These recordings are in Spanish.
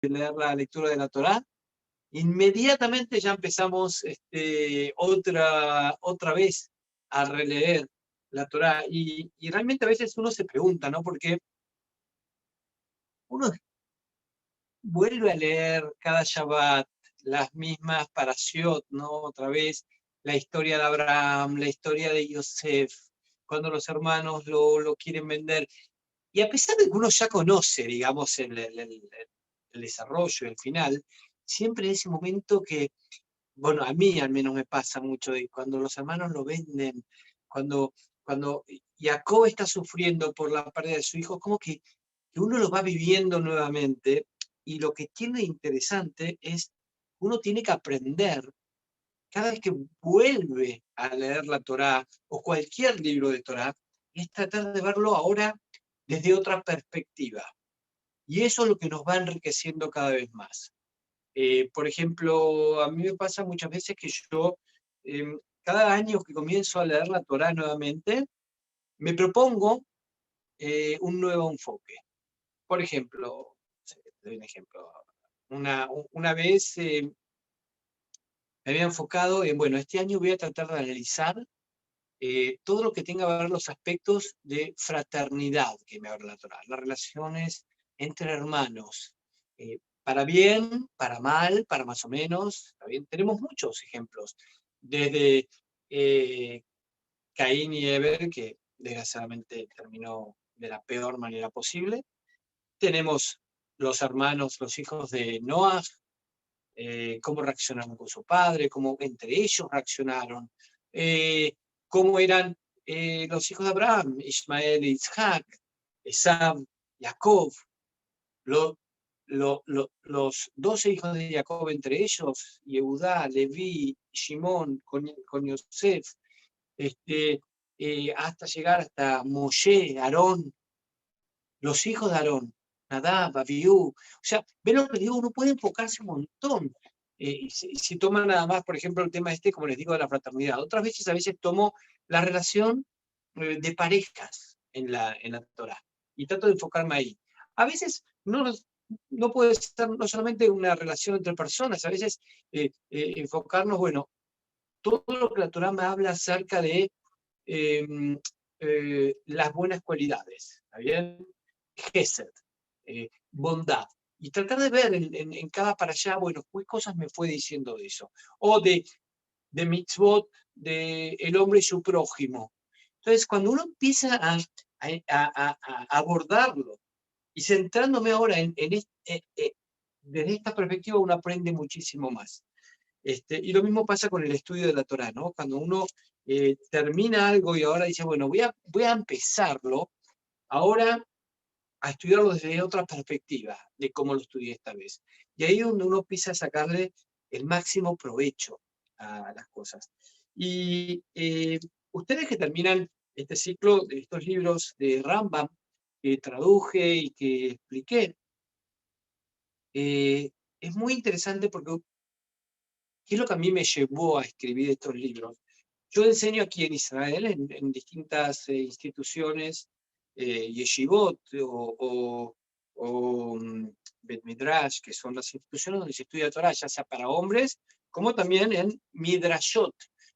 leer la lectura de la Torá, inmediatamente ya empezamos otra vez a releer la Torá. Y realmente a veces uno se pregunta, ¿no? Porque uno vuelve a leer cada Shabbat las mismas parashiot, ¿no? Otra vez la historia de Abraham, la historia de Yosef, cuando los hermanos lo quieren vender. Y a pesar de que uno ya conoce, digamos, el desarrollo, el final, siempre en ese momento que, bueno, a mí al menos me pasa mucho, de cuando los hermanos lo venden, cuando Jacob está sufriendo por la pérdida de su hijo, como que uno lo va viviendo nuevamente, y lo que tiene de interesante es, uno tiene que aprender, cada vez que vuelve a leer la Torá, o cualquier libro de Torá, es tratar de verlo ahora desde otra perspectiva. Y eso es lo que nos va enriqueciendo cada vez más. Por ejemplo, a mí me pasa muchas veces que yo, cada año que comienzo a leer la Torá nuevamente, me propongo un nuevo enfoque. Por ejemplo, te doy un ejemplo. Una vez me había enfocado en, bueno, este año voy a tratar de analizar todo lo que tenga que ver los aspectos de fraternidad que me habla la Torá, las relaciones entre hermanos, para bien, para mal, para más o menos, ¿está bien? Tenemos muchos ejemplos, desde Caín y Abel, que desgraciadamente terminó de la peor manera posible. Tenemos los hermanos, los hijos de Noah, cómo reaccionaron con su padre, cómo entre ellos reaccionaron, cómo eran los hijos de Abraham, Ismael, Isaac, Esab, Jacob, los 12 hijos de Jacob entre ellos, Yehudá, Leví, Shimón, con Yosef, hasta llegar hasta Moshe, Aarón, los hijos de Aarón, Nadab, Abiú. O sea, ven lo que digo, uno puede enfocarse un montón. Si toma nada más, por ejemplo, el tema como les digo, de la fraternidad. Otras veces, a veces tomo la relación de parejas en la Torah y trato de enfocarme ahí. A veces no puede ser no solamente una relación entre personas, a veces enfocarnos, bueno, todo lo que la Torah me habla acerca de eh, las buenas cualidades, ¿está bien? Gesed, bondad. Y tratar de ver en cada para allá, bueno, qué cosas me fue diciendo de eso. O de mitzvot, de el hombre y su prójimo. Entonces, cuando uno empieza a abordarlo, y centrándome ahora desde esta perspectiva, uno aprende muchísimo más. Y lo mismo pasa con el estudio de la Torá, ¿no? Cuando uno termina algo y ahora dice, bueno, voy a empezarlo ahora a estudiarlo desde otra perspectiva de cómo lo estudié esta vez. Y ahí es donde uno empieza a sacarle el máximo provecho a las cosas. Y ustedes que terminan este ciclo de estos libros de Rambam, que traduje y que expliqué, es muy interesante porque ¿qué es lo que a mí me llevó a escribir estos libros? Yo enseño aquí en Israel, en distintas instituciones, yeshivot o Bet Midrash, que son las instituciones donde se estudia Torah, ya sea para hombres, como también en Midrashot,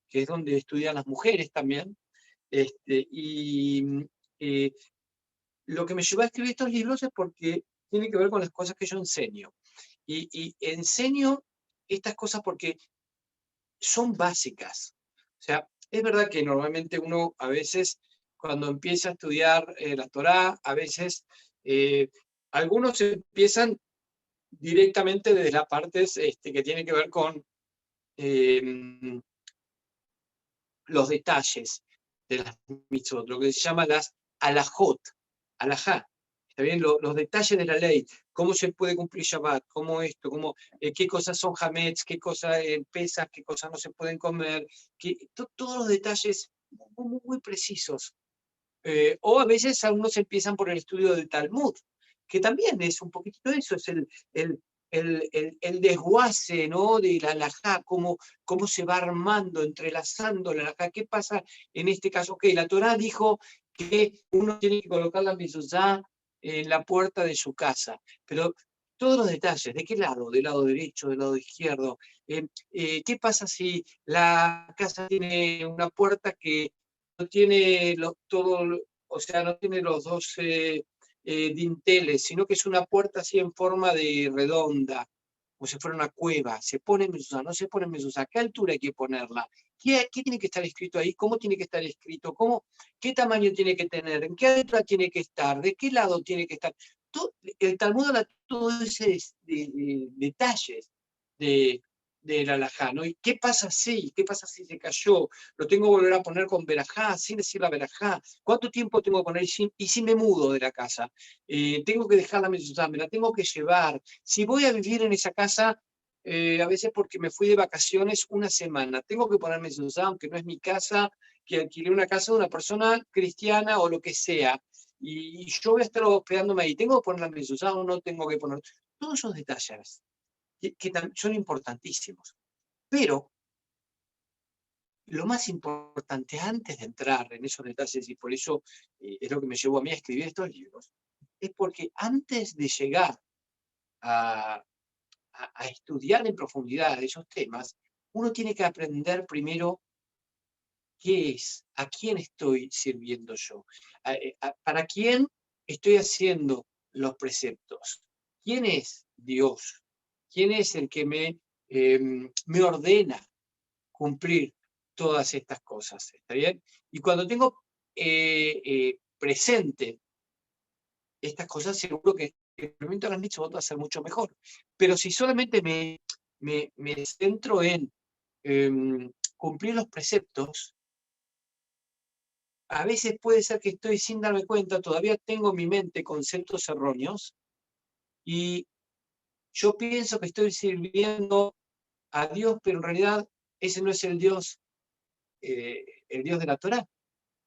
que es donde estudian las mujeres también. Y lo que me llevó a escribir estos libros es porque tiene que ver con las cosas que yo enseño. Y enseño estas cosas porque son básicas. O sea, es verdad que normalmente uno a veces cuando empieza a estudiar la Torá, a veces algunos empiezan directamente desde las partes que tienen que ver con los detalles de las mitzvot, lo que se llama las alajot, alajá. ¿Está bien? Los detalles de la ley, cómo se puede cumplir Shabbat, cómo esto, qué cosas son hametz, qué cosas pesas, qué cosas no se pueden comer, todos los detalles muy precisos. O a veces algunos empiezan por el estudio del Talmud, que también es un poquitito eso, es el desguace, ¿no? De la halajá, cómo se va armando, entrelazando la halajá. ¿Qué pasa en este caso? Ok, la Torá dijo que uno tiene que colocar la mezuzá en la puerta de su casa, pero todos los detalles, ¿de qué lado? ¿Del lado derecho, del lado izquierdo? ¿Qué pasa si la casa tiene una puerta que no tiene o sea, no tiene los dos dinteles, sino que es una puerta así en forma de redonda, como si fuera una cueva? ¿Se pone mezuzá? ¿No se pone mezuzá? ¿A qué altura hay que ponerla? ¿Qué tiene que estar escrito ahí? ¿Cómo tiene que estar escrito? ¿Qué tamaño tiene que tener? ¿En qué altura tiene que estar? ¿De qué lado tiene que estar? El Talmud habla todos esos detalles de, del alajá, ¿no? ¿Y qué pasa si? ¿Qué pasa si se cayó? ¿Lo tengo que volver a poner con verajá, sin decir la verajá? ¿Cuánto tiempo tengo que poner? ¿Y si me mudo de la casa? ¿Tengo que dejar la mezuzá? ¿Me la tengo que llevar? Si voy a vivir en esa casa, a veces porque me fui de vacaciones una semana, tengo que poner mezuzá, aunque no es mi casa, que alquilé una casa de una persona cristiana o lo que sea, y yo voy a estar hospedándome ahí, ¿tengo que poner la mezuzá o no tengo que poner? Todos esos detalles que son importantísimos. Pero lo más importante antes de entrar en esos detalles, y por eso es lo que me llevó a mí a escribir estos libros, es porque antes de llegar a, a estudiar en profundidad esos temas, uno tiene que aprender primero qué es, a quién estoy sirviendo yo, para quién estoy haciendo los preceptos, quién es Dios, quién es el que me ordena cumplir todas estas cosas, ¿está bien? Y cuando tengo presente estas cosas, seguro que el implemento de las mitzvot va a ser mucho mejor. Pero si solamente me centro en cumplir los preceptos, a veces puede ser que estoy sin darme cuenta, todavía tengo en mi mente conceptos erróneos y yo pienso que estoy sirviendo a Dios, pero en realidad ese no es el Dios de la Torá.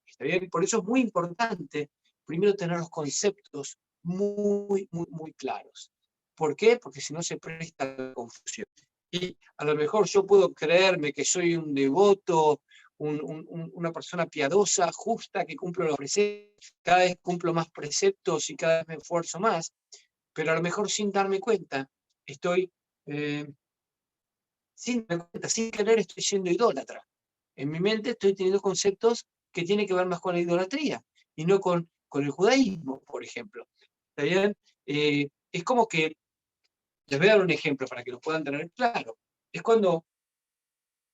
¿Está bien? Por eso es muy importante primero tener los conceptos muy claros. ¿Por qué? Porque si no se presta a la confusión. Y a lo mejor yo puedo creerme que soy un devoto, una persona piadosa, justa, que cumplo los preceptos, cada vez cumplo más preceptos y cada vez me esfuerzo más, pero a lo mejor sin darme cuenta, estoy, eh, sin darme cuenta, sin querer, estoy siendo idólatra. En mi mente estoy teniendo conceptos que tienen que ver más con la idolatría y no con el judaísmo, por ejemplo. ¿Está bien? Es como que, les voy a dar un ejemplo para que lo puedan tener claro. Es cuando,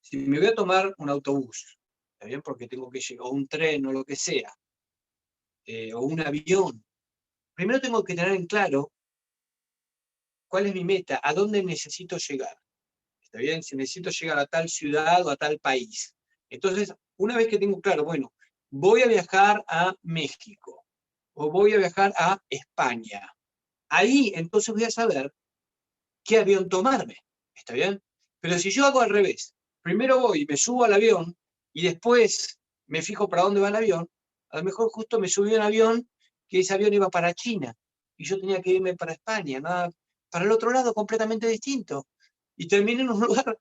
si me voy a tomar un autobús, ¿está bien? Porque tengo que llegar, o un tren o lo que sea, o un avión, primero tengo que tener en claro cuál es mi meta, a dónde necesito llegar. ¿Está bien? Si necesito llegar a tal ciudad o a tal país. Entonces, una vez que tengo claro, bueno, voy a viajar a México o voy a viajar a España, ahí entonces voy a saber qué avión tomarme. ¿Está bien? Pero si yo hago al revés, primero voy, me subo al avión y después me fijo para dónde va el avión, a lo mejor justo me subí a un avión que ese avión iba para China y yo tenía que irme para España, nada, para el otro lado completamente distinto. Y terminé en un lugar,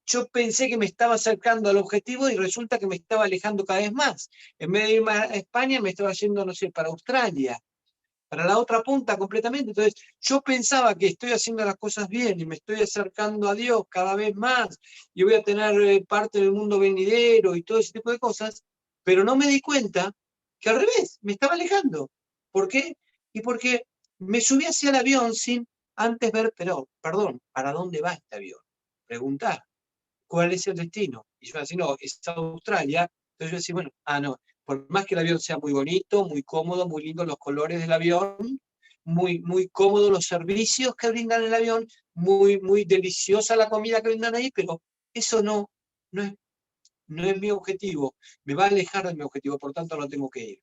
yo pensé que me estaba acercando al objetivo y resulta que me estaba alejando cada vez más. En vez de irme a España, me estaba yendo, no sé, para Australia, para la otra punta completamente. Entonces, yo pensaba que estoy haciendo las cosas bien y me estoy acercando a Dios cada vez más y voy a tener parte del mundo venidero y todo ese tipo de cosas, pero no me di cuenta que al revés, me estaba alejando. ¿Por qué? Y porque me subí hacia el avión sin antes ver, pero, perdón, ¿para dónde va este avión? Preguntar, ¿cuál es el destino? Y yo decía, no, es Australia. Entonces yo decía, bueno, no, por más que el avión sea muy bonito, muy cómodo, muy lindo los colores del avión, muy cómodo los servicios que brindan el avión, muy deliciosa la comida que brindan ahí, pero eso no es, no es mi objetivo, me va a alejar de mi objetivo, por tanto no tengo que ir.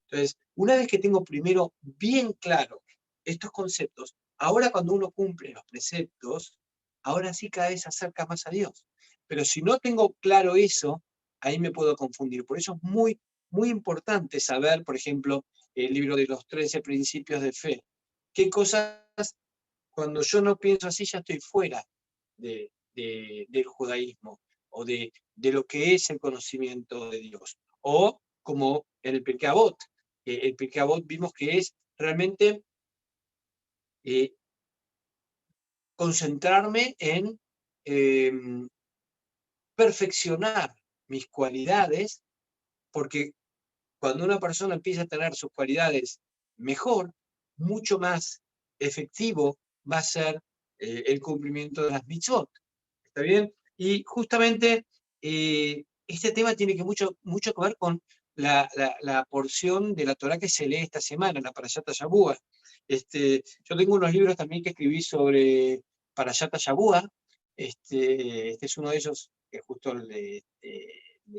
Entonces, una vez que tengo primero bien claro estos conceptos, ahora cuando uno cumple los preceptos, ahora sí cada vez se acerca más a Dios. Pero si no tengo claro eso, ahí me puedo confundir. Por eso es muy importante saber, por ejemplo, el libro de los 13 principios de fe. ¿Qué cosas, cuando yo no pienso así, ya estoy fuera del judaísmo o de lo que es el conocimiento de Dios? O como en el Pirkei Avot. El Pirkei Avot vimos que es realmente concentrarme en perfeccionar mis cualidades, porque cuando una persona empieza a tener sus cualidades mejor, mucho más efectivo va a ser el cumplimiento de las mitzvot. ¿Está bien? Y justamente este tema tiene mucho que ver con la porción de la Torá que se lee esta semana, la Parashat Shabua. Yo tengo unos libros también que escribí sobre Parashat Shabua. Este es uno de ellos, que es justo el de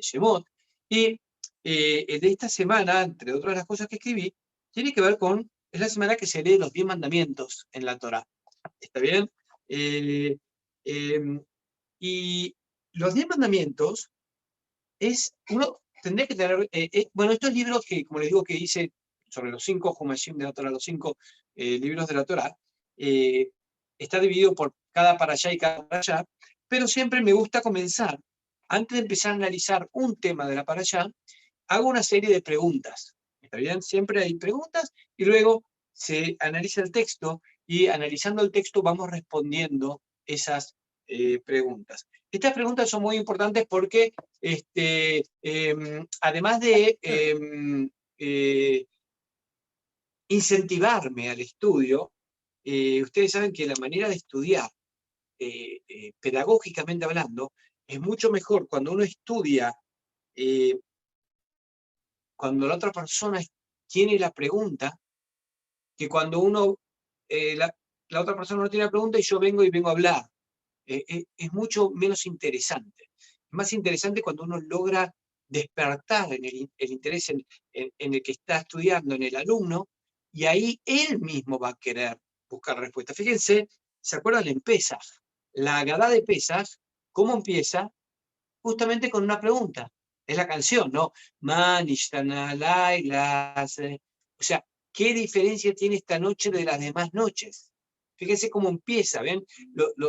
Shemot. Y el de esta semana, entre otras las cosas que escribí, tiene que ver con, es la semana que se lee los 10 mandamientos en la Torá. ¿Está bien? Eh, eh, y los 10 mandamientos uno tendría que tener, bueno, estos libros que, como les digo, que hice sobre los 5 Humashim de la Torah, los 5 libros de la Torah, está dividido por cada parashá y cada parashá, pero siempre me gusta comenzar, antes de empezar a analizar un tema de la parashá, hago una serie de preguntas. ¿Está bien? Siempre hay preguntas y luego se analiza el texto y analizando el texto vamos respondiendo esas preguntas. Estas preguntas son muy importantes porque además de incentivarme al estudio, ustedes saben que la manera de estudiar, pedagógicamente hablando, es mucho mejor cuando uno estudia, cuando la otra persona tiene la pregunta, que cuando la otra persona no tiene la pregunta y yo vengo a hablar. Es mucho menos interesante. Es más interesante cuando uno logra despertar el interés en el que está estudiando, en el alumno, y ahí él mismo va a querer buscar respuesta. Fíjense, ¿se acuerdan en Pesaj? La Agadá de Pesaj, ¿cómo empieza? Justamente con una pregunta. Es la canción, ¿no? O sea, ¿qué diferencia tiene esta noche de las demás noches? Fíjense cómo empieza, ¿ven?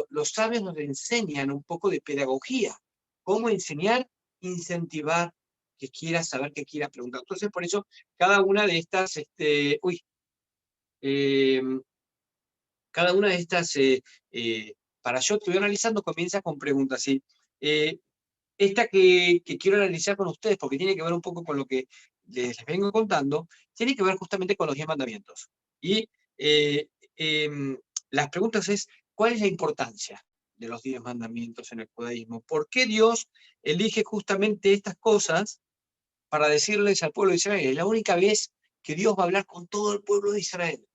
Los sabios nos enseñan un poco de pedagogía. Cómo enseñar, incentivar que quiera saber, que quiera preguntar. Entonces, por eso, cada una de estas, eh, cada una de estas, para yo estoy analizando, comienza con preguntas. ¿Sí? Esta que quiero analizar con ustedes, porque tiene que ver un poco con lo que les vengo contando, tiene que ver justamente con los 10 mandamientos. Y eh, em, las preguntas es, ¿cuál es la importancia de los 10 mandamientos en el judaísmo? ¿Por qué Dios elige justamente estas cosas para decirles al pueblo de Israel? Es la única vez que Dios va a hablar con todo el pueblo de Israel.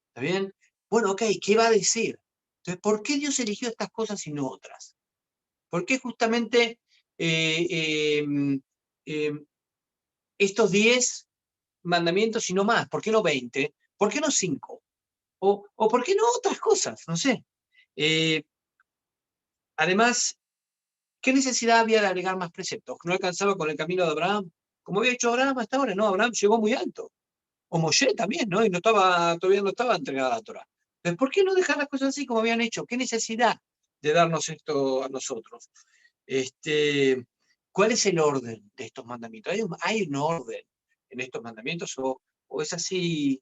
¿Está bien? Bueno, ok, ¿qué va a decir? Entonces, ¿por qué Dios eligió estas cosas y no otras? ¿Por qué justamente eh, eh, estos 10 mandamientos y no más? ¿Por qué no 20? ¿Por qué no 5? ¿O por qué no otras cosas? No sé. Eh, además, ¿qué necesidad había de agregar más preceptos? ¿No alcanzaba con el camino de Abraham? Como había hecho Abraham hasta ahora, no, Abraham llegó muy alto. O Moshe también, ¿no? Y todavía no estaba entregada la Torah. Entonces, ¿por qué no dejar las cosas así como habían hecho? ¿Qué necesidad de darnos esto a nosotros? ¿Cuál es el orden de estos mandamientos? ¿Hay un orden en estos mandamientos o es así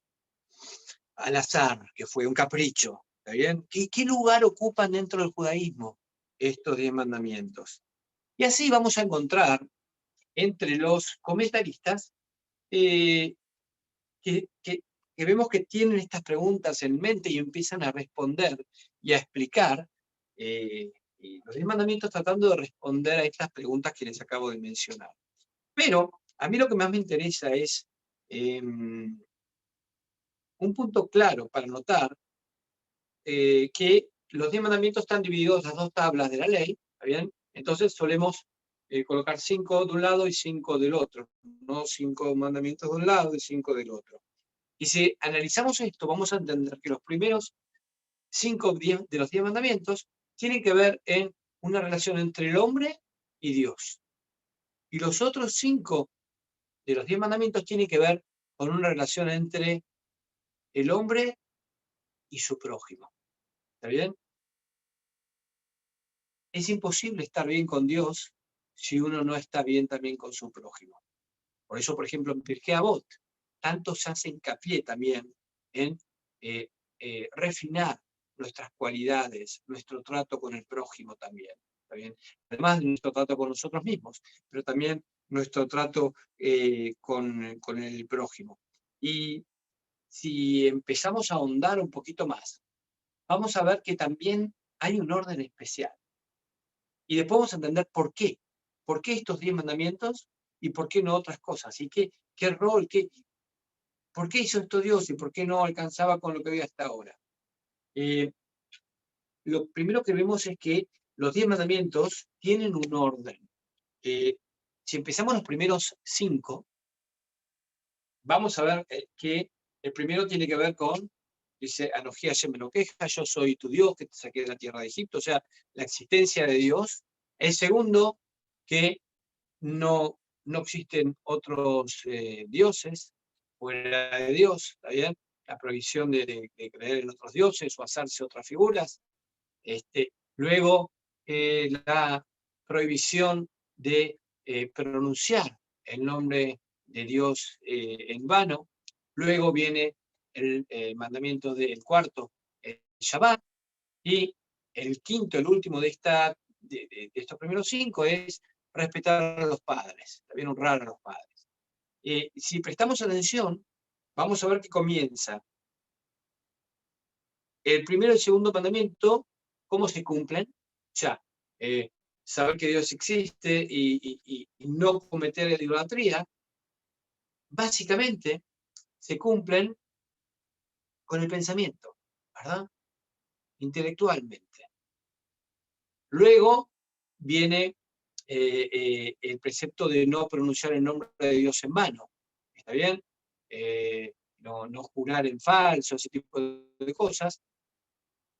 al azar, que fue un capricho? ¿Está bien? ¿Qué lugar ocupan dentro del judaísmo estos 10 mandamientos? Y así vamos a encontrar entre los comentaristas eh, que vemos que tienen estas preguntas en mente y empiezan a responder y a explicar y los 10 mandamientos tratando de responder a estas preguntas que les acabo de mencionar. Pero a mí lo que más me interesa es un punto claro para notar que los 10 mandamientos están divididos en las dos tablas de la ley, ¿está bien? Entonces solemos colocar 5 de un lado y 5 del otro, no 5 mandamientos de un lado y 5 del otro. Y si analizamos esto, vamos a entender que los primeros 5 de los 10 mandamientos tienen que ver en una relación entre el hombre y Dios. Y los otros 5 de los 10 mandamientos tienen que ver con una relación entre el hombre y su prójimo. ¿Está bien? Es imposible estar bien con Dios si uno no está bien también con su prójimo. Por eso, por ejemplo, en Pirkei Avot, tanto se hace hincapié también en refinar nuestras cualidades, nuestro trato con el prójimo también. ¿Está bien? Además de nuestro trato con nosotros mismos, pero también nuestro trato con el prójimo. Y si empezamos a ahondar un poquito más, vamos a ver que también hay un orden especial. Y después vamos a entender por qué. ¿Por qué estos 10 mandamientos y por qué no otras cosas? ¿Y qué rol, por qué hizo esto Dios y por qué no alcanzaba con lo que había hasta ahora? Lo primero que vemos es que los 10 mandamientos tienen un orden. Si empezamos los primeros 5, vamos a ver que el primero tiene que ver con, dice, Anojí Hashem Elokeja, yo soy tu Dios que te saqué de la tierra de Egipto, o sea, la existencia de Dios. El segundo, que no existen otros dioses fuera de Dios, ¿está bien? La prohibición de creer en otros dioses o hacerse otras figuras. Luego, la prohibición de pronunciar el nombre de Dios en vano. Luego viene el mandamiento del cuarto, el Shabbat. Y el quinto, el último de estos primeros 5 es respetar a los padres, también honrar a los padres. Si prestamos atención, vamos a ver que comienza el primero y el segundo mandamiento, ¿cómo se cumplen? Ya, saber que Dios existe y no cometer idolatría, básicamente se cumplen con el pensamiento, ¿verdad? Intelectualmente. Luego viene el precepto de no pronunciar el nombre de Dios en vano, ¿está bien? No jurar en falso, ese tipo de cosas.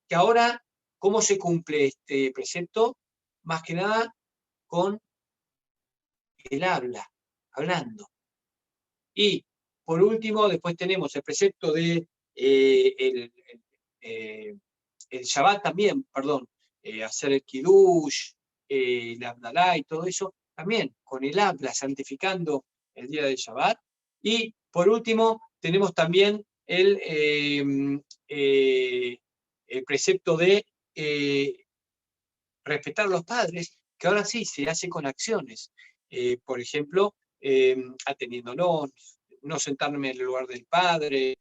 Que ahora, ¿cómo se cumple este precepto? Más que nada con el habla, hablando. Y por último, después tenemos el precepto de el Shabbat también, perdón, hacer el Kiddush, el Abdalá y todo eso, también con el habla, santificando el día del Shabbat. Y por último, tenemos también el precepto de respetar a los padres, que ahora sí se hace con acciones. Por ejemplo, atendiéndonos, no sentarme en el lugar del padre,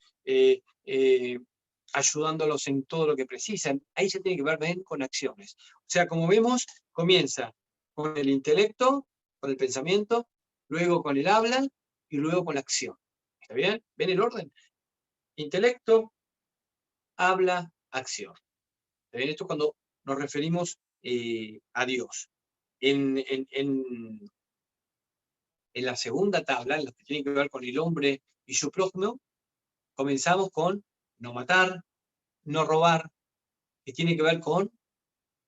ayudándolos en todo lo que precisan. Ahí se tiene que ver bien con acciones. O sea, como vemos, comienza con el intelecto, con el pensamiento, luego con el habla y luego con la acción. ¿Está bien? ¿Ven el orden? Intelecto, habla, acción. ¿Está bien? Esto es cuando nos referimos a Dios. En la segunda tabla, en lo que tiene que ver con el hombre y su prójimo, comenzamos con no matar, no robar, que tiene que ver con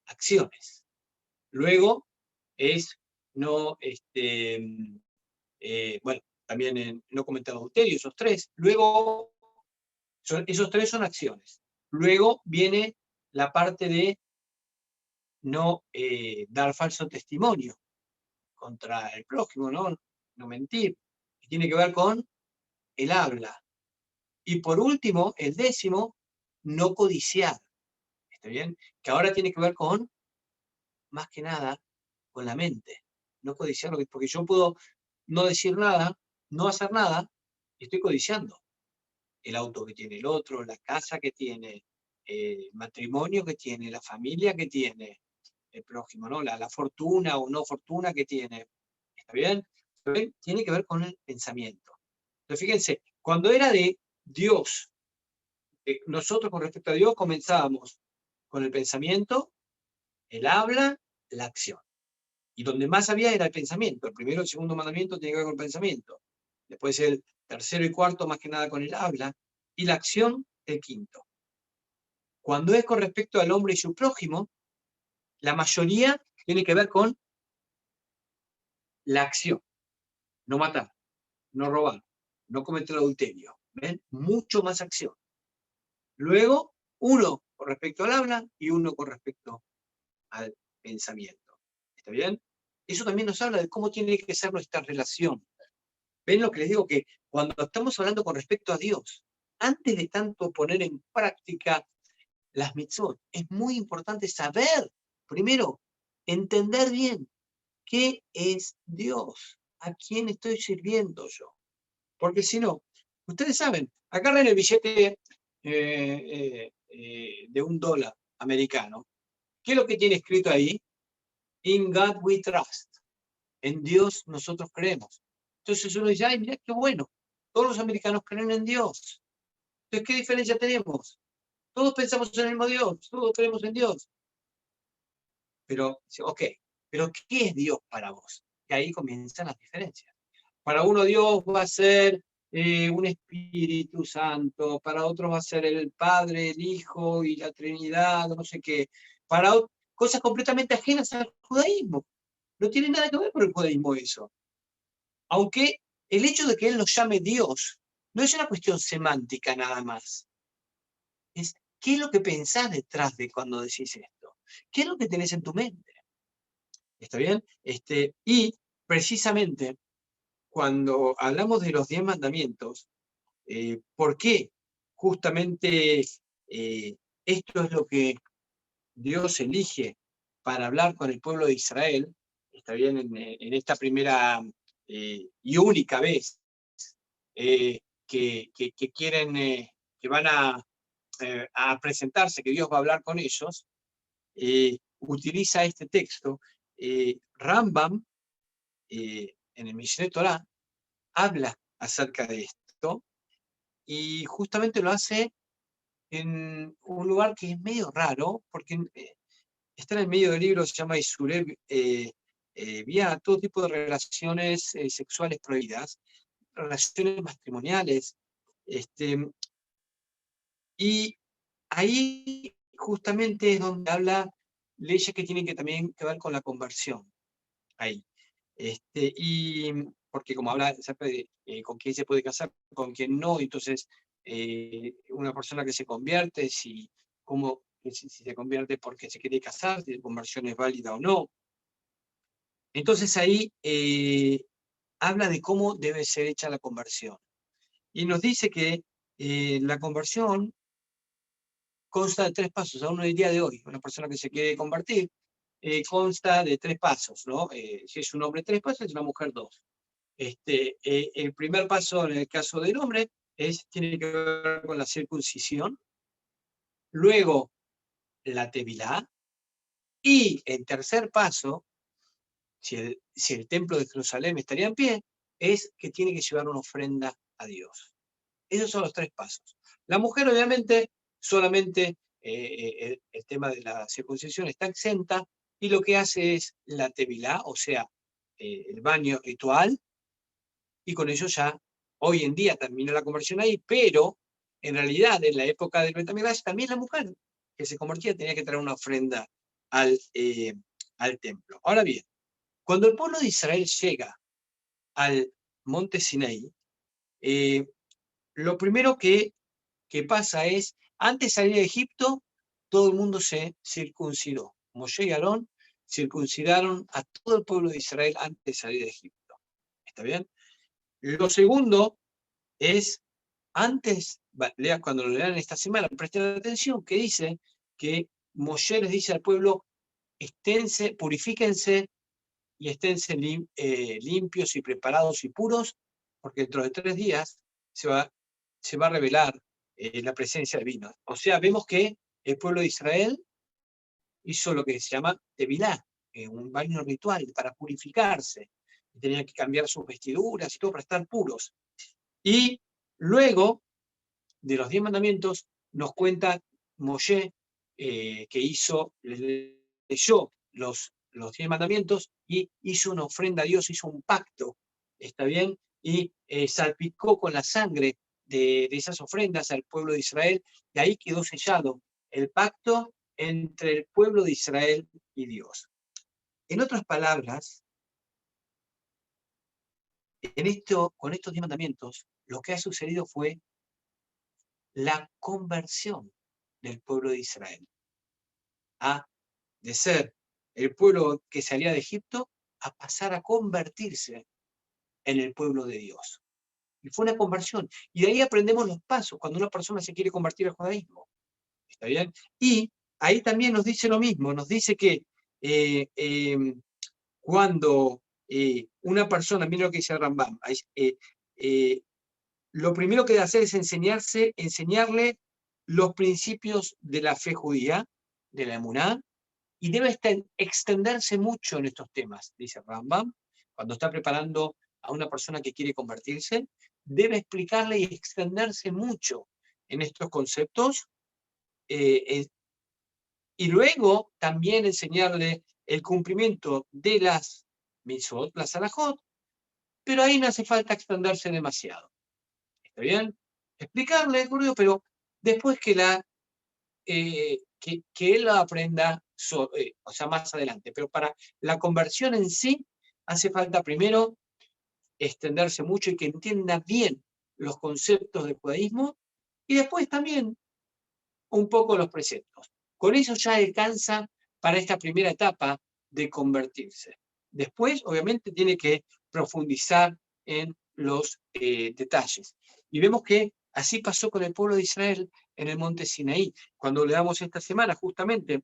acciones. Luego es no, bueno, también no cometer adulterio, esos 3. Luego, esos 3 son acciones. Luego viene la parte de no dar falso testimonio contra el prójimo, no mentir, que tiene que ver con el habla. Y por último, el 10º, no codiciar. ¿Está bien? Que ahora tiene que ver con, más que nada, con la mente. No codiciar, porque yo puedo no decir nada, no hacer nada, y estoy codiciando. El auto que tiene el otro, la casa que tiene, el matrimonio que tiene, la familia que tiene el prójimo, ¿no? La fortuna o no fortuna que tiene. ¿Está bien? Tiene que ver con el pensamiento. Entonces, fíjense, cuando era de Dios, nosotros con respecto a Dios comenzábamos con el pensamiento, el habla, la acción. Y donde más había era el pensamiento. El primero y el segundo mandamiento tiene que ver con el pensamiento. Después el tercero y cuarto más que nada con el habla. Y la acción, el quinto. Cuando es con respecto al hombre y su prójimo, la mayoría tiene que ver con la acción. No matar, no robar, no cometer adulterio. ¿Ven? Mucho más acción. Luego, uno con respecto al habla y uno con respecto al pensamiento. ¿Está bien? Eso también nos habla de cómo tiene que ser nuestra relación. ¿Ven lo que les digo? Que cuando estamos hablando con respecto a Dios, antes de tanto poner en práctica las mitzvot, es muy importante saber, primero, entender bien qué es Dios, a quién estoy sirviendo yo. Porque si no, ustedes saben, agarren el billete de $1 americano. ¿Qué es lo que tiene escrito ahí? In God we trust. En Dios nosotros creemos. Entonces uno dice, ay, mira qué bueno. Todos los americanos creen en Dios. Entonces, ¿qué diferencia tenemos? Todos pensamos en el mismo Dios, todos creemos en Dios. Pero, ok, pero ¿qué es Dios para vos? Y ahí comienzan las diferencias. Para uno Dios va a ser un Espíritu Santo, para otros va a ser el Padre, el Hijo y la Trinidad, no sé qué. Para cosas completamente ajenas al judaísmo. No tiene nada que ver con el judaísmo eso. Aunque el hecho de que Él nos llame Dios no es una cuestión semántica nada más. Es qué es lo que pensás detrás de cuando decís esto. ¿Qué es lo que tenés en tu mente? ¿Está bien? Y precisamente cuando hablamos de los 10 mandamientos, ¿por qué justamente esto es lo que Dios elige para hablar con el pueblo de Israel? Está bien, en esta primera y única vez que quieren, que van a presentarse, que Dios va a hablar con ellos, utiliza este texto. Rambam, en el Mishneh Torah, habla acerca de esto y justamente lo hace en un lugar que es medio raro, porque está en el medio del libro, se llama Isuré vía todo tipo de relaciones sexuales prohibidas, relaciones matrimoniales, y ahí justamente es donde habla leyes que tienen que también que ver con la conversión. Ahí. Y porque como habla siempre de con quién se puede casar, con quién no, entonces una persona que se convierte, si se convierte porque se quiere casar, si la conversión es válida o no. Entonces ahí habla de cómo debe ser hecha la conversión. Y nos dice que la conversión consta de 3 pasos. Aún en el día de hoy, una persona que se quiere convertir consta de 3 pasos, ¿no? Si es un hombre, 3 pasos, si es una mujer, 2. El primer paso en el caso del hombre tiene que ver con la circuncisión, luego la tevilá, y el tercer paso, si el templo de Jerusalén estaría en pie, es que tiene que llevar una ofrenda a Dios. Esos son los 3 pasos. La mujer, obviamente, solamente el tema de la circuncisión está exenta, y lo que hace es la tevilá, o sea, el baño ritual, y con ello ya hoy en día termina la conversión ahí, pero en realidad en la época del Betamigdash también la mujer que se convertía tenía que traer una ofrenda al templo. Ahora bien, cuando el pueblo de Israel llega al monte Sinaí, lo primero que pasa es, antes de salir de Egipto, todo el mundo se circuncidó. Moshe y Aarón circuncidaron a todo el pueblo de Israel antes de salir de Egipto. ¿Está bien? Lo segundo es, cuando lo lean esta semana, presten atención, que dice que Moshe les dice al pueblo, purifíquense y esténse limpios y preparados y puros, porque dentro de 3 días se va a revelar la presencia divina. O sea, vemos que el pueblo de Israel hizo lo que se llama tevilá, un baño ritual para purificarse. Tenían que cambiar sus vestiduras y todo para estar puros. Y luego de los 10 mandamientos nos cuenta Moshe que leyó los 10 mandamientos y hizo una ofrenda a Dios, hizo un pacto, ¿está bien? Y salpicó con la sangre de esas ofrendas al pueblo de Israel, y ahí quedó sellado el pacto entre el pueblo de Israel y Dios. En otras palabras, con estos 10 mandamientos, lo que ha sucedido fue la conversión del pueblo de Israel, de ser el pueblo que salía de Egipto a pasar a convertirse en el pueblo de Dios. Y fue una conversión. Y de ahí aprendemos los pasos cuando una persona se quiere convertir al judaísmo. ¿Está bien? Y ahí también nos dice lo mismo, nos dice que cuando una persona, mira lo que dice Rambam, lo primero que debe hacer es enseñarle los principios de la fe judía, de la emuná, y debe extenderse mucho en estos temas, dice Rambam, cuando está preparando a una persona que quiere convertirse, debe explicarle y extenderse mucho en estos conceptos, y luego también enseñarle el cumplimiento de las mitzvot, las halajot, pero ahí no hace falta extenderse demasiado. ¿Está bien? Explicarle, pero después que él lo aprenda, o sea, más adelante. Pero para la conversión en sí, hace falta primero extenderse mucho y que entienda bien los conceptos del judaísmo y después también un poco los preceptos. Con eso ya alcanza para esta primera etapa de convertirse. Después, obviamente, tiene que profundizar en los detalles. Y vemos que así pasó con el pueblo de Israel en el monte Sinaí, cuando le damos esta semana justamente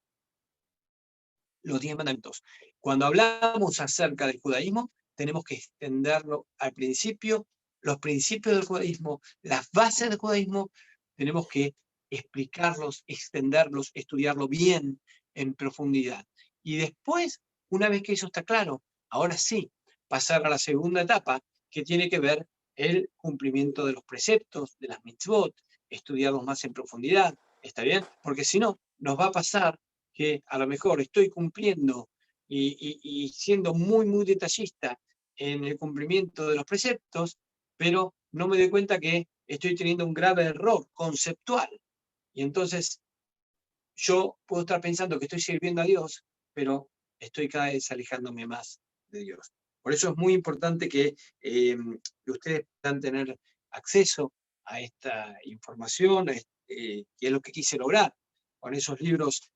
los 10 mandamientos. Cuando hablamos acerca del judaísmo, tenemos que extenderlo al principio, los principios del judaísmo, las bases del judaísmo, tenemos que explicarlos, extenderlos, estudiarlo bien en profundidad. Y después, una vez que eso está claro, ahora sí, pasar a la segunda etapa, que tiene que ver el cumplimiento de los preceptos, de las mitzvot, estudiarlos más en profundidad, ¿está bien? Porque si no, nos va a pasar que a lo mejor estoy cumpliendo y siendo muy, muy detallista en el cumplimiento de los preceptos, pero no me doy cuenta que estoy teniendo un grave error conceptual. Y entonces yo puedo estar pensando que estoy sirviendo a Dios, pero estoy cada vez alejándome más de Dios. Por eso es muy importante que ustedes puedan tener acceso a esta información, que es lo que quise lograr con esos libros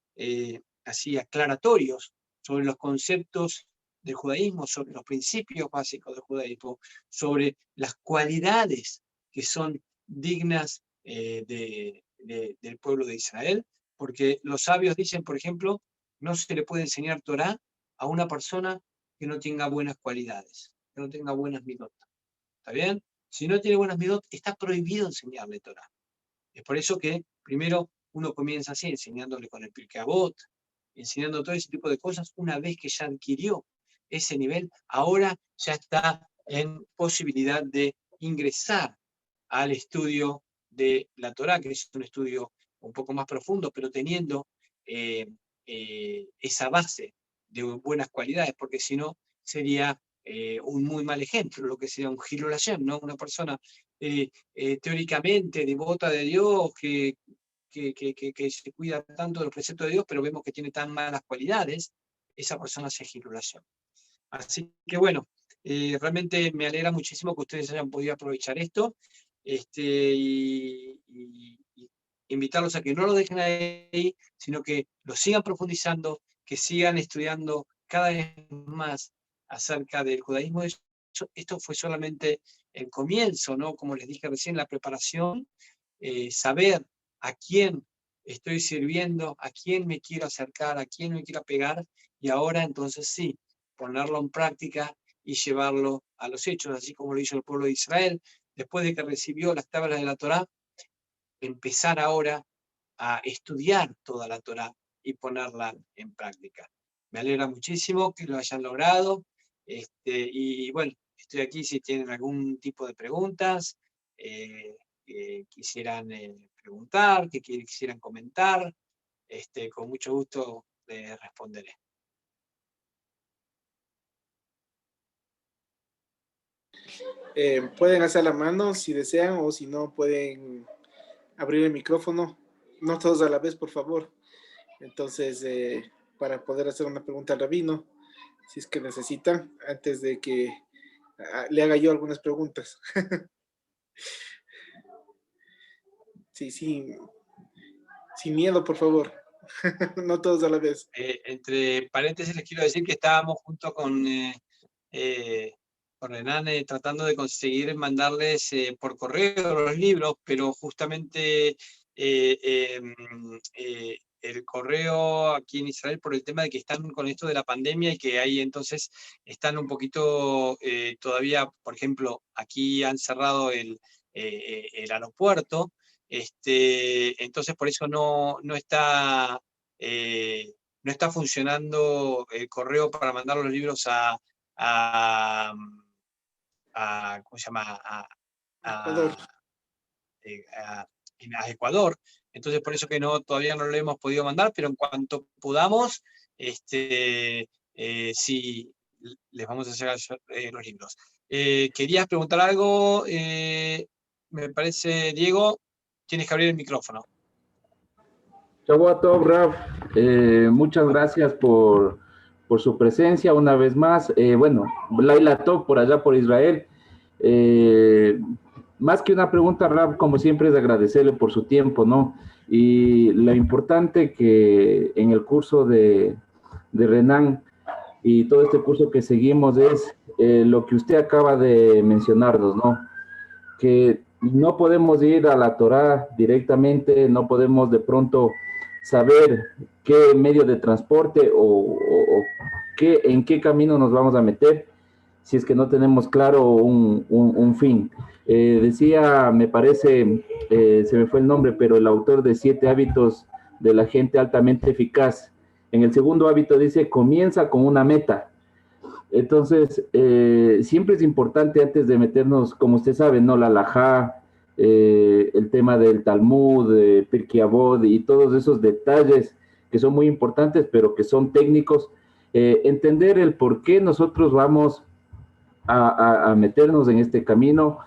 así aclaratorios sobre los conceptos del judaísmo, sobre los principios básicos del judaísmo, sobre las cualidades que son dignas del pueblo de Israel, porque los sabios dicen, por ejemplo, no se le puede enseñar Torah a una persona que no tenga buenas cualidades, que no tenga buenas midot. ¿Está bien? Si no tiene buenas midot, está prohibido enseñarle Torah. Es por eso que primero uno comienza así, enseñándole con el Pirkei Avot, enseñando todo ese tipo de cosas. Una vez que ya adquirió ese nivel, ahora ya está en posibilidad de ingresar al estudio de la Torá, que es un estudio un poco más profundo, pero teniendo esa base de buenas cualidades, porque si no sería un muy mal ejemplo, lo que sería un Hilul Hashem, ¿no? Una persona teóricamente devota de Dios, que se cuida tanto de los preceptos de Dios, pero vemos que tiene tan malas cualidades, esa persona se Hilul Hashem. Así que bueno, realmente me alegra muchísimo que ustedes hayan podido aprovechar esto, y invitarlos a que no lo dejen ahí, sino que lo sigan profundizando, que sigan estudiando cada vez más acerca del judaísmo. Esto fue solamente el comienzo, ¿no? Como les dije recién, la preparación, saber a quién estoy sirviendo, a quién me quiero acercar, a quién me quiero pegar, y ahora entonces sí, ponerlo en práctica y llevarlo a los hechos, así como lo hizo el pueblo de Israel, después de que recibió las tablas de la Torá, empezar ahora a estudiar toda la Torá y ponerla en práctica. Me alegra muchísimo que lo hayan logrado, y bueno, estoy aquí si tienen algún tipo de preguntas, que quisieran preguntar, que quisieran comentar, con mucho gusto les responderé. Pueden hacer la mano si desean, o si no, pueden abrir el micrófono. No todos a la vez, por favor. Entonces, para poder hacer una pregunta al rabino, si es que necesitan, antes de que le haga yo algunas preguntas. Sí, sin miedo, por favor. No todos a la vez. Entre paréntesis les quiero decir que estábamos junto con Renan, tratando de conseguir mandarles por correo los libros, pero justamente el correo aquí en Israel, por el tema de que están con esto de la pandemia y que ahí entonces están un poquito todavía, por ejemplo, aquí han cerrado el aeropuerto, entonces por eso no está... no está funcionando el correo para mandar los libros a, ¿cómo se llama? Ecuador. A, a, a Ecuador. Entonces, por eso que todavía no lo hemos podido mandar, pero en cuanto podamos, sí, les vamos a llegar los libros. ¿Querías preguntar algo? Me parece, Diego, tienes que abrir el micrófono. Shavuot Raf, muchas gracias por su presencia una vez más. Bueno, Laila Tov por allá por Israel. Más que una pregunta, Raf, como siempre es agradecerle por su tiempo, ¿no? Y lo importante que en el curso de Renan y todo este curso que seguimos es lo que usted acaba de mencionarnos, ¿no? Que no podemos ir a la Torá directamente, no podemos de pronto saber qué medio de transporte o en qué camino nos vamos a meter si es que no tenemos claro un fin. Decía, me parece, se me fue el nombre, pero el autor de 7 hábitos de la gente altamente eficaz. En el segundo hábito dice, comienza con una meta. Entonces, siempre es importante antes de meternos, como usted sabe, ¿no? La halajá, el tema del Talmud, Pirkei Avot y todos esos detalles que son muy importantes, pero que son técnicos, entender el por qué nosotros vamos a meternos en este camino,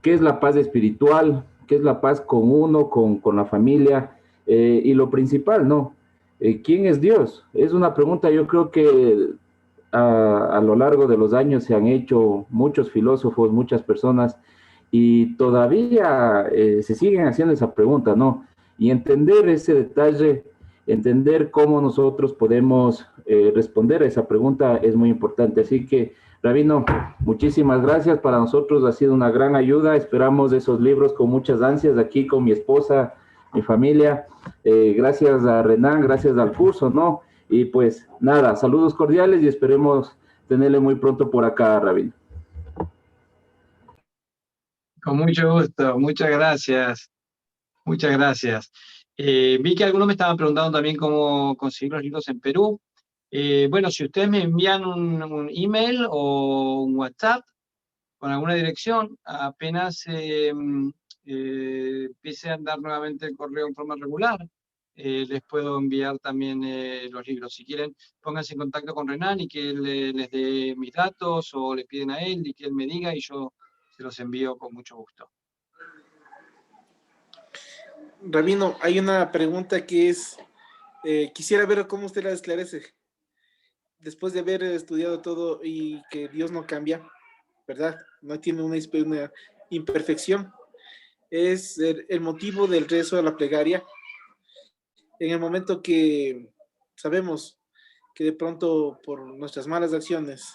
qué es la paz espiritual, qué es la paz con uno, con la familia, y lo principal, ¿no? ¿Quién es Dios? Es una pregunta, yo creo que a lo largo de los años se han hecho muchos filósofos, muchas personas, y todavía se siguen haciendo esa pregunta, ¿no? Y entender ese detalle, entender cómo nosotros podemos responder a esa pregunta es muy importante. Así que, Rabino, muchísimas gracias. Para nosotros ha sido una gran ayuda. Esperamos esos libros con muchas ansias aquí con mi esposa, mi familia. Gracias a Renan, gracias al curso, ¿no? Y pues nada, saludos cordiales y esperemos tenerle muy pronto por acá, Rabino. Con mucho gusto, muchas gracias. Muchas gracias. Vi que algunos me estaban preguntando también cómo conseguir los libros en Perú. Bueno, si ustedes me envían un email o un WhatsApp con alguna dirección, apenas empiece a andar nuevamente el correo en forma regular, les puedo enviar también los libros. Si quieren, pónganse en contacto con Renan y que él les dé mis datos o le piden a él y que él me diga y yo se los envío con mucho gusto. Rabino, hay una pregunta que es, quisiera ver cómo usted la esclarece. Después de haber estudiado todo y que Dios no cambia, ¿verdad? No tiene una imperfección. Es el motivo del rezo a la plegaria. En el momento que sabemos que de pronto por nuestras malas acciones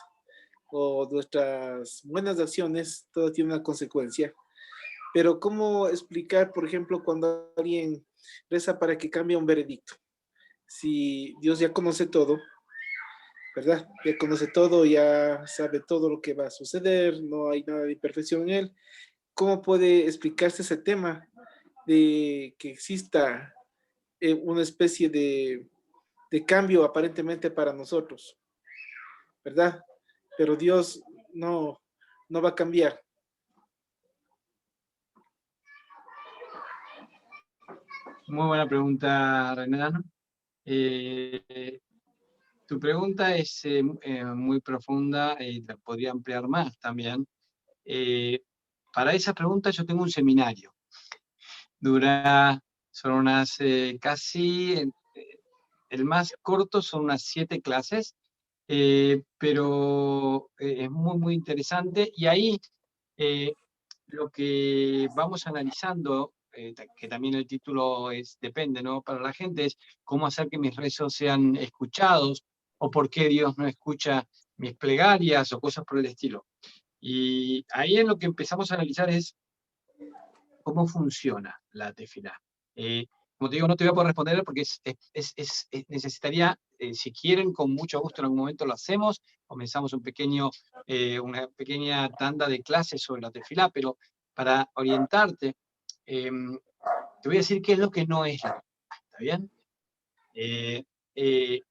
o nuestras buenas acciones, todo tiene una consecuencia. Pero ¿cómo explicar, por ejemplo, cuando alguien reza para que cambie un veredicto? Si Dios ya conoce todo, ¿verdad? Ya conoce todo, ya sabe todo lo que va a suceder, no hay nada de imperfección en él. ¿Cómo puede explicarse ese tema de que exista una especie de cambio aparentemente para nosotros, ¿verdad? Pero Dios no va a cambiar. Muy buena pregunta, Renan. Tu pregunta es muy profunda y la podría ampliar más también. Para esa pregunta yo tengo un seminario. Son unas el más corto son unas 7 clases, pero es muy, muy interesante. Y ahí lo que vamos analizando, que también el título depende, ¿no? Para la gente, es cómo hacer que mis rezos sean escuchados o por qué Dios no escucha mis plegarias o cosas por el estilo. Y ahí en lo que empezamos a analizar es cómo funciona la tefilá. Como te digo, no te voy a poder responder porque necesitaría, si quieren, con mucho gusto en algún momento lo hacemos, comenzamos una pequeña tanda de clases sobre la tefilá, pero para orientarte, te voy a decir qué es lo que no es la tefilá, ¿está bien?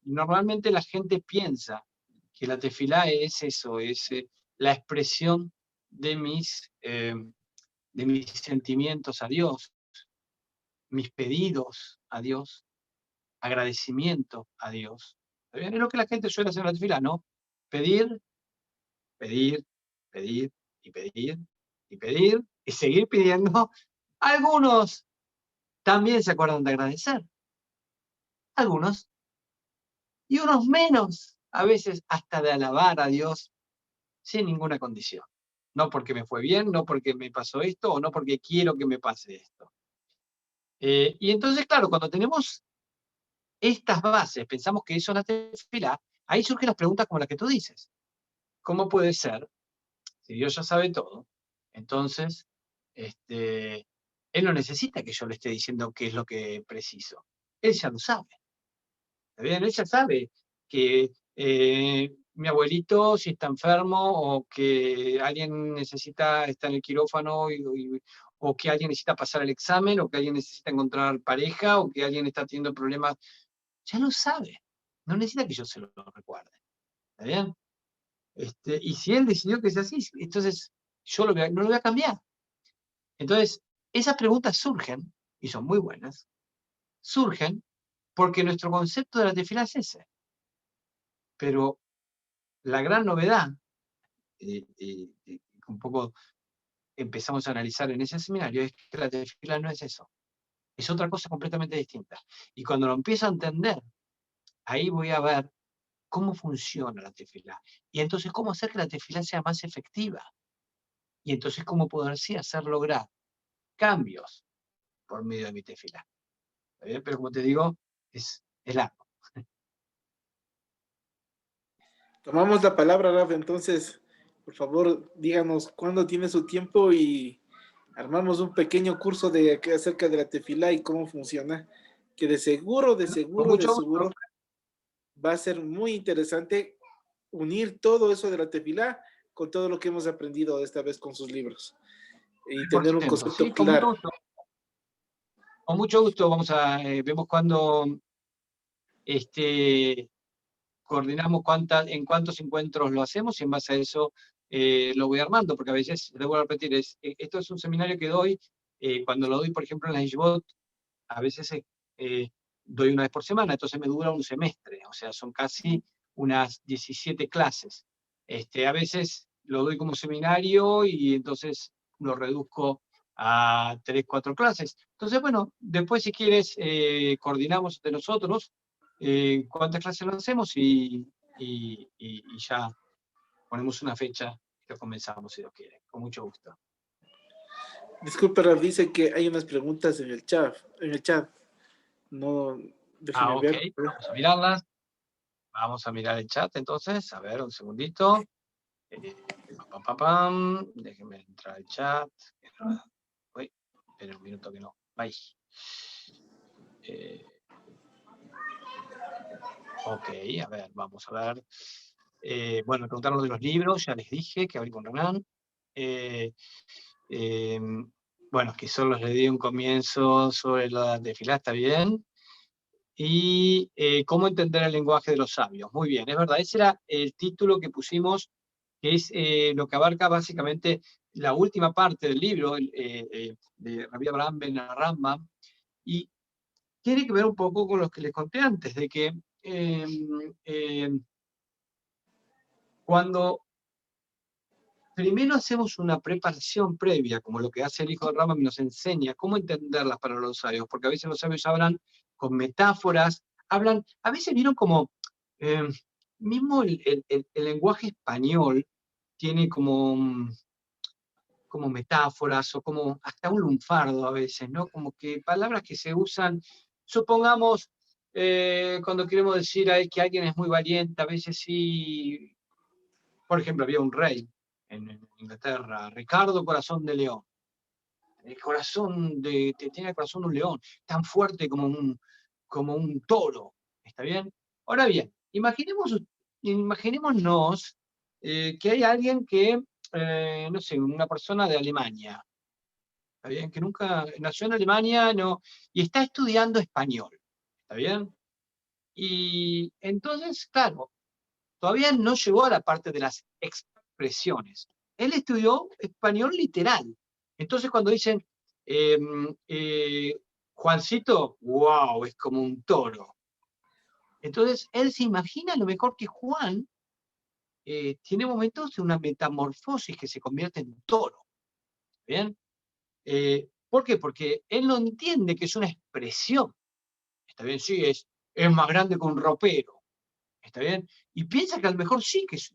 Normalmente la gente piensa que la tefilá es eso, es la expresión de mis sentimientos a Dios, mis pedidos a Dios, agradecimiento a Dios. ¿Está bien? Es lo que la gente suele hacer en la tefilá, ¿no? Pedir, pedir, pedir y pedir y pedir y seguir pidiendo. Algunos también se acuerdan de agradecer, algunos, y unos menos, a veces hasta de alabar a Dios sin ninguna condición. No porque me fue bien, no porque me pasó esto, o no porque quiero que me pase esto. Y entonces, claro, cuando tenemos estas bases, pensamos que eso es la tefilá, ahí surgen las preguntas como las que tú dices. ¿Cómo puede ser, si Dios ya sabe todo, entonces, Él no necesita que yo le esté diciendo qué es lo que preciso? Él ya lo sabe. ¿Está bien? Él ya sabe que mi abuelito, si está enfermo, o que alguien necesita estar en el quirófano, o que alguien necesita pasar el examen, o que alguien necesita encontrar pareja, o que alguien está teniendo problemas, ya lo sabe. No necesita que yo se lo recuerde. ¿Está bien? Y si él decidió que sea así, entonces yo no lo voy a cambiar. Entonces, esas preguntas surgen, y son muy buenas, surgen porque nuestro concepto de la tefilá es ese. Pero la gran novedad, un poco empezamos a analizar en ese seminario, es que la tefilá no es eso. Es otra cosa completamente distinta. Y cuando lo empiezo a entender, ahí voy a ver cómo funciona la tefilá. Y entonces, cómo hacer que la tefilá sea más efectiva. Y entonces, cómo poder sí hacer lograr cambios por medio de mi tefilá. Pero como te digo, es largo. Tomamos la palabra, Raf, entonces, por favor, díganos cuándo tiene su tiempo y armamos un pequeño curso acerca de la tefilá y cómo funciona, que de seguro Con mucho gusto. va a ser muy interesante unir todo eso de la tefilá con todo lo que hemos aprendido esta vez con sus libros y tener un 100%, concepto sí, con mucho claro. gusto. Con mucho gusto vemos cuándo coordinamos en cuántos encuentros lo hacemos, y en base a eso lo voy armando, porque a veces, debo repetir, esto es un seminario que doy, cuando lo doy, por ejemplo, en la Yishbot, a veces doy una vez por semana, entonces me dura un semestre, o sea, son casi unas 17 clases. A veces lo doy como seminario y entonces lo reduzco a 3, 4 clases. Entonces, bueno, después si quieres coordinamos entre nosotros cuántas clases lo hacemos y ya ponemos una fecha y lo comenzamos si Dios quiere, con mucho gusto. Disculpe, Raf, dice que hay unas preguntas en el chat. No, déjeme Ok, ver. vamos a mirarlas. Vamos a mirar el chat entonces, a ver, un segundito. Déjenme entrar al chat. Uy, espera un minuto que no. Bye. Ok, a ver, vamos a ver. Bueno, me preguntaron de los libros, ya les dije que abrí con Renan. Bueno, que solo les di un comienzo sobre la tefilá, está bien. Y cómo entender el lenguaje de los sabios. Muy bien, es verdad, ese era el título que pusimos, que es lo que abarca básicamente la última parte del libro de Rabbi Abraham ben Rambam, y tiene que ver un poco con lo que les conté antes, de que cuando primero hacemos una preparación previa, como lo que hace el hijo de Rambam y nos enseña cómo entenderlas para los sabios, porque a veces los sabios hablan con metáforas, a veces vieron como, mismo el lenguaje español tiene como metáforas o como hasta un lunfardo a veces, ¿no? Como que palabras que se usan, supongamos, cuando queremos decir que alguien es muy valiente, a veces sí, por ejemplo, había un rey en Inglaterra, Ricardo Corazón de León. Tiene el corazón de un león, tan fuerte como un toro. ¿Está bien? Ahora bien, imaginémonos que hay alguien que, no sé, una persona de Alemania, ¿está bien? Que nunca nació en Alemania, no, y está estudiando español, ¿está bien? Y entonces, claro, todavía no llegó a la parte de las expresiones. Él estudió español literal. Entonces, cuando dicen, Juancito, wow, es como un toro. Entonces, él se imagina a lo mejor que Juan tiene momentos de una metamorfosis que se convierte en toro. ¿Bien? ¿Por qué? Porque él no entiende que es una expresión. ¿Está bien? Sí, es más grande que un ropero. ¿Está bien? Y piensa que a lo mejor sí que es.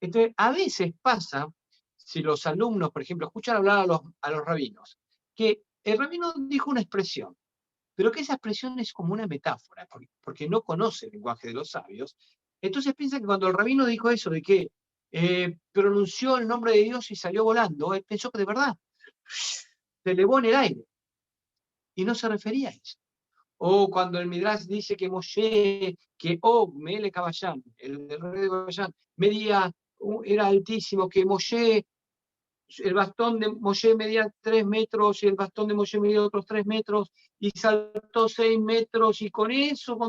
Entonces, a veces pasa, si los alumnos, por ejemplo, escuchan hablar a los rabinos, que el rabino dijo una expresión, pero que esa expresión es como una metáfora, porque no conoce el lenguaje de los sabios. Entonces piensa que cuando el rabino dijo eso de que pronunció el nombre de Dios y salió volando, él pensó que de verdad se elevó en el aire y no se refería a eso. O cuando el Midrash dice que Moshe, que Mele Caballán, el rey de Caballán, era altísimo, que Moshe, el bastón de Moshe medía 3 metros y el bastón de Moshe medía otros 3 metros y saltó 6 metros y con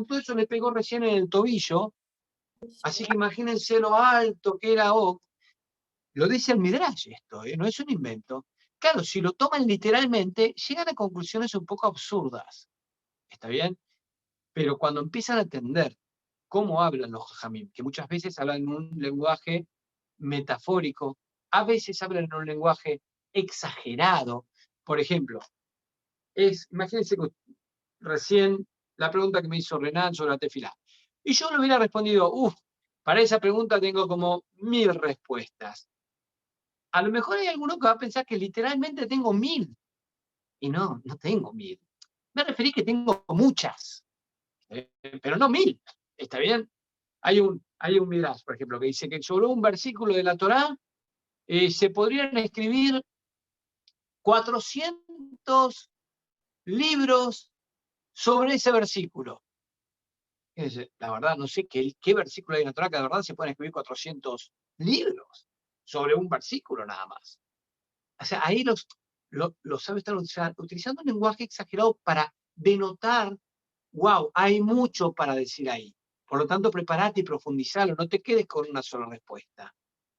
todo eso le pegó recién en el tobillo. Así que imagínense lo alto que era Og. Lo dice el Midrash esto, no es un invento. Claro, si lo toman literalmente, llegan a conclusiones un poco absurdas. ¿Está bien? Pero cuando empiezan a entender cómo hablan los jajamim, que muchas veces hablan en un lenguaje metafórico, a veces hablan en un lenguaje exagerado. Por ejemplo, imagínense que recién la pregunta que me hizo Renan sobre la tefilá. Y yo le hubiera respondido, para esa pregunta tengo como 1000 respuestas. A lo mejor hay alguno que va a pensar que literalmente tengo 1000. Y no tengo 1000. Me referí que tengo muchas, pero no 1000. ¿Está bien? Hay un Midrash, por ejemplo, que dice que sobre un versículo de la Torá se podrían escribir 400 libros sobre ese versículo. La verdad, no sé qué versículo hay en la Torá que de verdad se pueden escribir 400 libros sobre un versículo nada más. O sea, ahí los sabios están utilizando un lenguaje exagerado para denotar, wow, hay mucho para decir ahí. Por lo tanto, prepárate y profundizalo, no te quedes con una sola respuesta.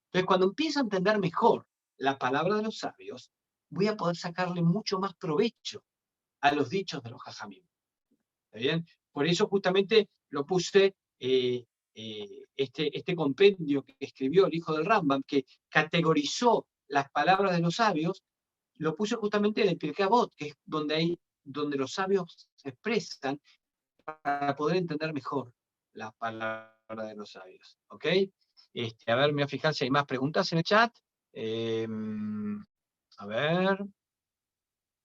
Entonces, cuando empiezo a entender mejor la palabra de los sabios, voy a poder sacarle mucho más provecho a los dichos de los jajamim. ¿Está bien? Por eso justamente lo puse este compendio que escribió el hijo del Rambam, que categorizó las palabras de los sabios, lo puse justamente en el Pirkei Avot, que es donde los sabios se expresan para poder entender mejor la palabra de los sabios. ¿Ok? A ver, me voy a fijar si hay más preguntas en el chat. A ver.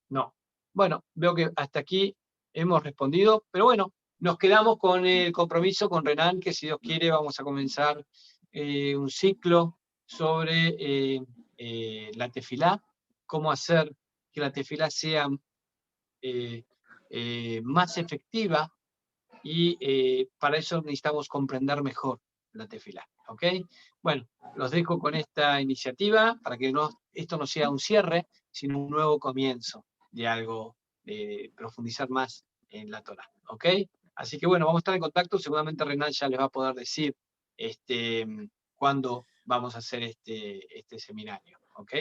No. Bueno, veo que hasta aquí hemos respondido, pero bueno, nos quedamos con el compromiso con Renan, que si Dios quiere vamos a comenzar un ciclo sobre la tefilá, cómo hacer que la tefilá sea más efectiva y para eso necesitamos comprender mejor la tefilá. ¿Ok? Bueno, los dejo con esta iniciativa para que esto no sea un cierre, sino un nuevo comienzo de algo, de profundizar más en la Torá. ¿Ok? Así que bueno, vamos a estar en contacto. Seguramente Renan ya les va a poder decir cuándo vamos a hacer este seminario. ¿Ok?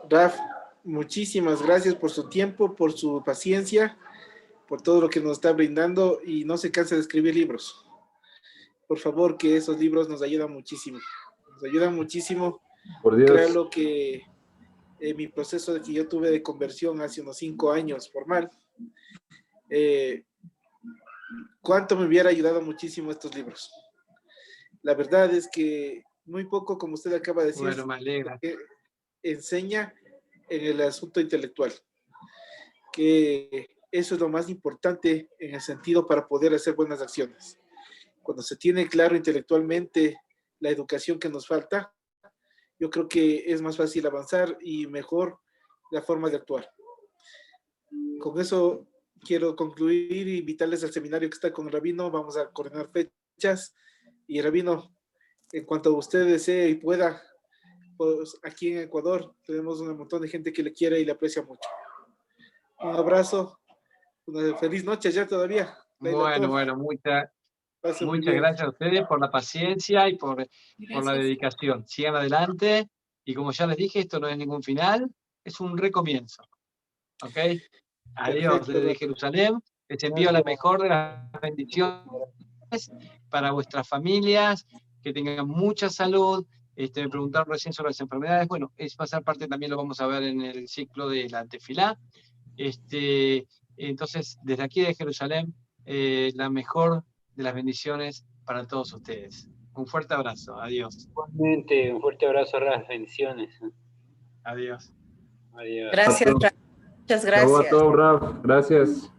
Raf, muchísimas gracias por su tiempo, por su paciencia, por todo lo que nos está brindando y no se canse de escribir libros. Por favor, que esos libros nos ayudan muchísimo. Nos ayudan muchísimo. Por Dios. Créalo que mi proceso de que yo tuve de conversión hace unos 5 años formal, cuánto me hubiera ayudado muchísimo estos libros. La verdad es que muy poco, como usted acaba de decir, bueno, me alegra. Enseña en el asunto intelectual, que eso es lo más importante en el sentido para poder hacer buenas acciones. Cuando se tiene claro intelectualmente la educación que nos falta, yo creo que es más fácil avanzar y mejor la forma de actuar. Con eso quiero concluir y invitarles al seminario que está con el Rabino. Vamos a coordinar fechas. Y Rabino, en cuanto usted desee y pueda, pues aquí en Ecuador tenemos un montón de gente que le quiere y le aprecia mucho. Un abrazo, una feliz noche ya todavía. Bueno, muchas gracias a ustedes por la paciencia y por la dedicación. Sigan adelante y como ya les dije, esto no es ningún final, es un recomienzo. ¿Ok? Adiós. Perfecto. Desde Jerusalén. Les envío la mejor de las bendiciones para vuestras familias, que tengan mucha salud. Me preguntaron recién sobre las enfermedades. Bueno, va a ser parte, también lo vamos a ver en el ciclo de la tefilá. Entonces, desde aquí de Jerusalén, la mejor de las bendiciones para todos ustedes. Un fuerte abrazo. Adiós. Igualmente, un fuerte abrazo, Raf. Bendiciones. Adiós. Adiós. Gracias, Raf. Muchas gracias. Chau a todos, Raf. Gracias.